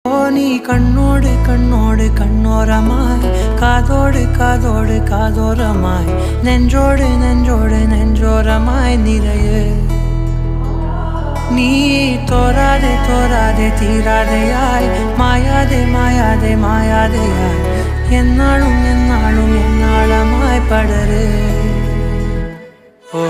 நீ கண்ணோடு கண்ணோடு கண்ணோரமாய் காதோடு காதோடு காதோரமாய் நெஞ்சோடு நெஞ்சோடு நெஞ்சோரமாய் நிறைய நீ தோராதே தோராதே தீராதையாய் மாயாதே மாயாதே மாயாதையாய் என்னாலும் என்னாலும் என்னாளமாய் படரு ஓ